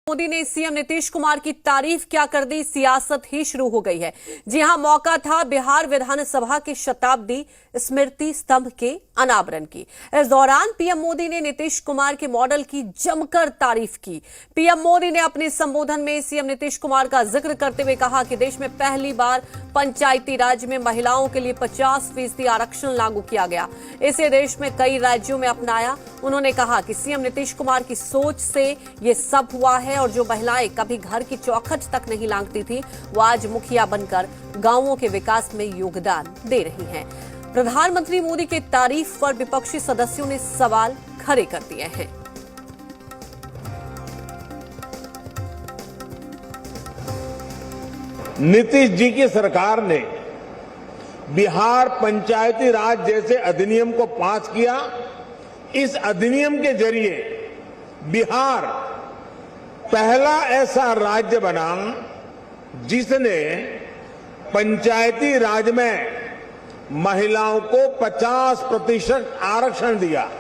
मोदी ने सीएम नीतीश कुमार की तारीफ क्या कर दी, सियासत ही शुरू हो गई है। जी हां, मौका था बिहार विधानसभा के शताब्दी स्मृति स्तंभ के अनावरण की। इस दौरान पीएम मोदी ने नीतीश कुमार के मॉडल की जमकर तारीफ की। पीएम मोदी ने अपने संबोधन में सीएम नीतीश कुमार का जिक्र करते हुए कहा कि देश में पहली बार पंचायती राज में महिलाओं के लिए 50% आरक्षण लागू किया गया। इसे देश में कई राज्यों में अपनाया। उन्होंने कहा कि सीएम नीतीश कुमार की सोच से ये सब हुआ है और जो महिलाएं कभी घर की चौखट तक नहीं लांघती थी, वो आज मुखिया बनकर गांवों के विकास में योगदान दे रही हैं। प्रधानमंत्री मोदी के तारीफ पर विपक्षी सदस्यों ने सवाल खड़े कर दिए हैं। नीतीश जी की सरकार ने बिहार पंचायती राज जैसे अधिनियम को पास किया। इस अधिनियम के जरिए बिहार पहला ऐसा राज्य बना जिसने पंचायती राज में महिलाओं को 50% आरक्षण दिया।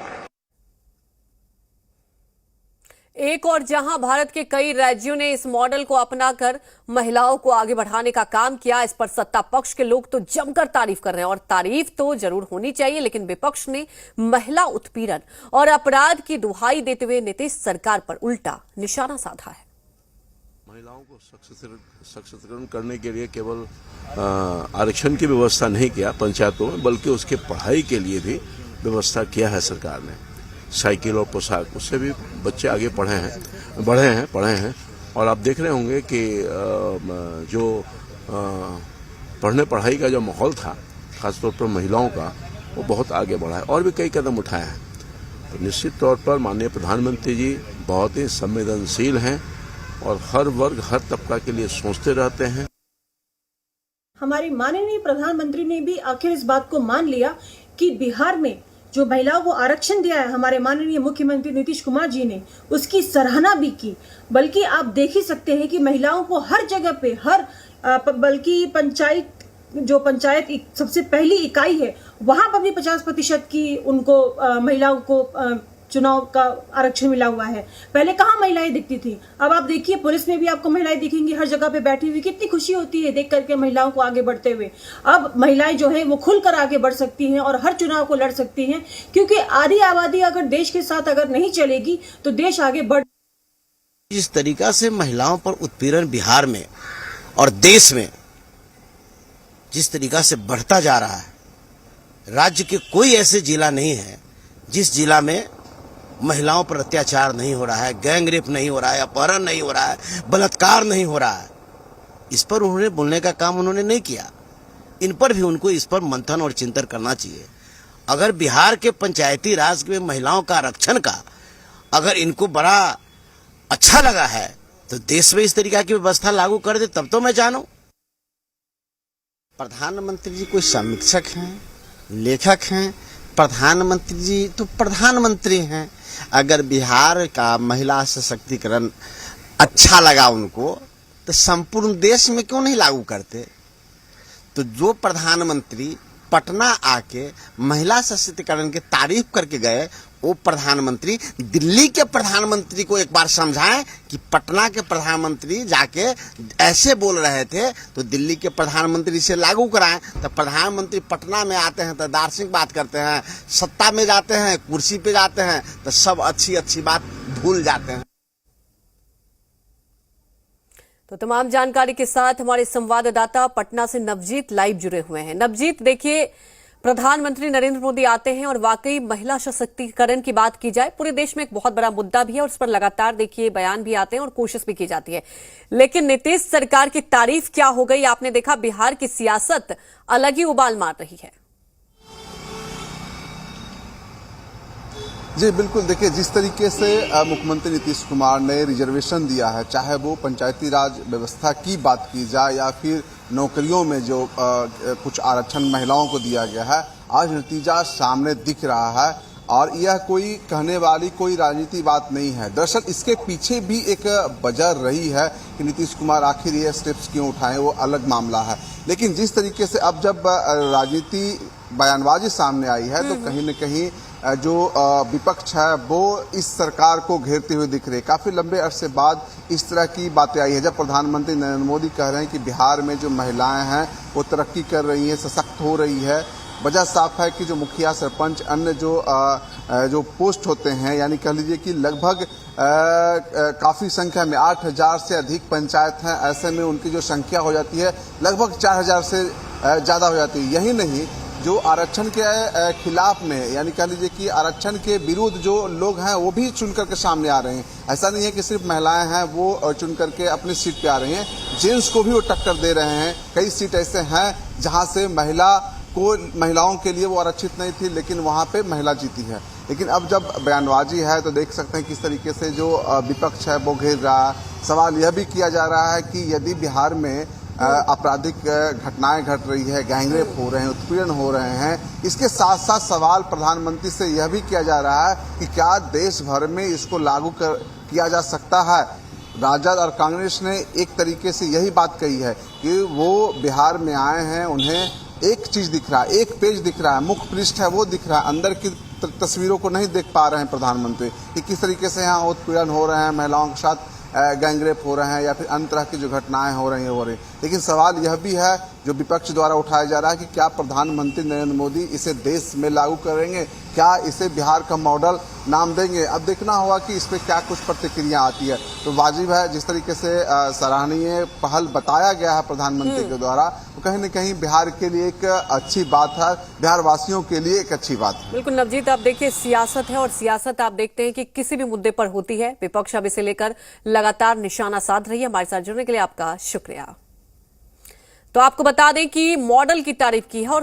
एक और जहां भारत के कई राज्यों ने इस मॉडल को अपनाकर महिलाओं को आगे बढ़ाने का काम किया, इस पर सत्ता पक्ष के लोग तो जमकर तारीफ कर रहे हैं। और तारीफ तो जरूर होनी चाहिए, लेकिन विपक्ष ने महिला उत्पीड़न और अपराध की दुहाई देते हुए नीतीश सरकार पर उल्टा निशाना साधा है। महिलाओं को सशक्तिकरण करने के लिए केवल आरक्षण की व्यवस्था नहीं किया पंचायतों में, बल्कि उसके पढ़ाई के लिए भी व्यवस्था किया है सरकार ने। साइकिल और पोशाक, उससे भी बच्चे आगे पढ़े हैं। और आप देख रहे होंगे कि जो पढ़ने पढ़ाई का जो माहौल था, खासतौर पर महिलाओं का, वो बहुत आगे बढ़ा है और भी कई कदम उठाए हैं। तो निश्चित तौर पर माननीय प्रधानमंत्री जी बहुत ही संवेदनशील हैं और हर वर्ग हर तबका के लिए सोचते रहते हैं। हमारे माननीय प्रधानमंत्री ने भी आखिर इस बात को मान लिया कि बिहार में जो महिलाओं को आरक्षण दिया है हमारे माननीय मुख्यमंत्री नीतीश कुमार जी ने, उसकी सराहना भी की। बल्कि आप देख ही सकते हैं कि महिलाओं को हर जगह पे बल्कि पंचायत सबसे पहली इकाई है, वहां पर भी 50% की उनको महिलाओं को चुनाव का आरक्षण मिला हुआ है। पहले कहाँ महिलाएं दिखती थी, अब आप देखिए पुलिस में भी आपको महिलाएं दिखेंगी हर जगह पे बैठी हुई। कितनी खुशी होती है देख करके महिलाओं को आगे बढ़ते हुए। अब महिलाएं जो है वो खुलकर आगे बढ़ सकती हैं और हर चुनाव को लड़ सकती हैं, क्योंकि आधी आबादी अगर देश के साथ अगर नहीं चलेगी तो देश आगे बढ़। जिस तरीका से महिलाओं पर उत्पीड़न बिहार में और देश में जिस तरीका से बढ़ता जा रहा है, राज्य के कोई ऐसे जिला नहीं है जिस जिला में महिलाओं पर अत्याचार नहीं हो रहा है, गैंग रेप नहीं हो रहा है, अपहरण नहीं हो रहा है, बलात्कार नहीं हो रहा है। इस पर उन्होंने बोलने का काम उन्होंने नहीं किया। इन पर भी उनको इस पर मंथन और चिंतन करना चाहिए। अगर बिहार के पंचायती राज में महिलाओं का आरक्षण का अगर इनको बड़ा अच्छा लगा है तो देश में इस तरीका की व्यवस्था लागू कर दे, तब तो मैं जानूं। प्रधानमंत्री जी कोई समीक्षक हैं, लेखक हैं? प्रधानमंत्री जी तो प्रधानमंत्री हैं। अगर बिहार का महिला सशक्तिकरण अच्छा लगा उनको, तो संपूर्ण देश में क्यों नहीं लागू करते? तो जो प्रधानमंत्री पटना आके महिला सशक्तिकरण की तारीफ करके गए, वो प्रधानमंत्री दिल्ली के प्रधानमंत्री को एक बार समझाएं कि पटना के प्रधानमंत्री जाके ऐसे बोल रहे थे तो दिल्ली के प्रधानमंत्री से लागू कराएं। तो प्रधानमंत्री पटना में आते हैं तो दार्शनिक बात करते हैं, सत्ता में जाते हैं, कुर्सी पे जाते हैं तो सब अच्छी बात भूल जाते हैं। तो तमाम जानकारी के साथ हमारे संवाददाता पटना से नवजीत लाइव जुड़े हुए हैं। नवजीत, देखिए, प्रधानमंत्री नरेंद्र मोदी आते हैं और वाकई महिला सशक्तिकरण की बात की जाए, पूरे देश में एक बहुत बड़ा मुद्दा भी है और उस पर लगातार देखिए बयान भी आते हैं और कोशिश भी की जाती है। लेकिन नीतीश सरकार की तारीफ क्या हो गई? आपने देखा बिहार की सियासत अलग ही उबाल मार रही है। जी बिल्कुल, देखिए जिस तरीके से मुख्यमंत्री नीतीश कुमार ने रिजर्वेशन दिया है, चाहे वो पंचायती राज व्यवस्था की बात की जाए या फिर नौकरियों में जो कुछ आरक्षण महिलाओं को दिया गया है, आज नतीजा सामने दिख रहा है। और यह कोई कहने वाली कोई राजनीति बात नहीं है। दरअसल इसके पीछे भी एक वजह रही है कि नीतीश कुमार आखिर ये स्टेप्स क्यों उठाएं, वो अलग मामला है। लेकिन जिस तरीके से अब जब राजनीति बयानबाजी सामने आई है तो कहीं न कहीं जो विपक्ष है वो इस सरकार को घेरते हुए दिख रहे हैं। काफी लंबे अरसे बाद इस तरह की बातें आई है जब प्रधानमंत्री नरेंद्र मोदी कह रहे हैं कि बिहार में जो महिलाएं हैं वो तरक्की कर रही हैं, सशक्त हो रही है। वजह साफ है कि जो मुखिया, सरपंच, अन्य जो पोस्ट होते हैं, यानी कह लीजिए कि लगभग काफी संख्या में 8,000 से अधिक पंचायत हैं, ऐसे में उनकी जो संख्या हो जाती है लगभग 4,000 से ज्यादा हो जाती है। यही नहीं, जो आरक्षण के खिलाफ में, यानी कह लीजिए कि आरक्षण के विरुद्ध जो लोग हैं वो भी चुन करके सामने आ रहे हैं। ऐसा नहीं है कि सिर्फ महिलाएं हैं वो चुन करके अपनी सीट पे आ रही हैं, जेंट्स को भी वो टक्कर दे रहे हैं। कई सीट ऐसे हैं जहां से महिलाओं के लिए वो आरक्षित नहीं थी, लेकिन वहां पे महिला जीती है। लेकिन अब जब बयानबाजी है तो देख सकते हैं किस तरीके से जो विपक्ष है वो घेर रहा है। सवाल यह भी किया जा रहा है कि यदि बिहार में आपराधिक घटनाएं घट रही है, गैंगरेप हो रहे हैं, उत्पीड़न हो रहे हैं, इसके साथ साथ सवाल प्रधानमंत्री से यह भी किया जा रहा है कि क्या देश भर में इसको लागू किया जा सकता है। राजद और कांग्रेस ने एक तरीके से यही बात कही है कि वो बिहार में आए हैं, उन्हें एक चीज दिख रहा है, एक पेज दिख रहा है, मुख्य पृष्ठ है वो दिख रहा है, अंदर की तस्वीरों को नहीं देख पा रहे हैं प्रधानमंत्री कि किस तरीके से यहाँ उत्पीड़न हो रहे हैं, महिलाओं के साथ गैंगरेप हो रहे हैं या फिर अन्य तरह की जो घटनाएं हो रही हैं। लेकिन सवाल यह भी है जो विपक्ष द्वारा उठाया जा रहा है कि क्या प्रधानमंत्री नरेंद्र मोदी इसे देश में लागू करेंगे, क्या इसे बिहार का मॉडल नाम देंगे। अब देखना होगा कि इस पर क्या कुछ प्रतिक्रिया आती है। तो वाजिब है, जिस तरीके से सराहनीय पहल बताया गया है प्रधानमंत्री के द्वारा, तो कहीं न कहीं बिहार के लिए एक अच्छी बात है, बिहार वासियों के लिए एक अच्छी बात है। बिल्कुल नवजीत, आप देखिए सियासत है और सियासत आप देखते हैं कि किसी भी मुद्दे पर होती है, विपक्ष अब इसे लेकर लगातार निशाना साध रही है। हमारे साथ जुड़ने के लिए आपका शुक्रिया। तो आपको बता दें कि मॉडल की तारीफ की है और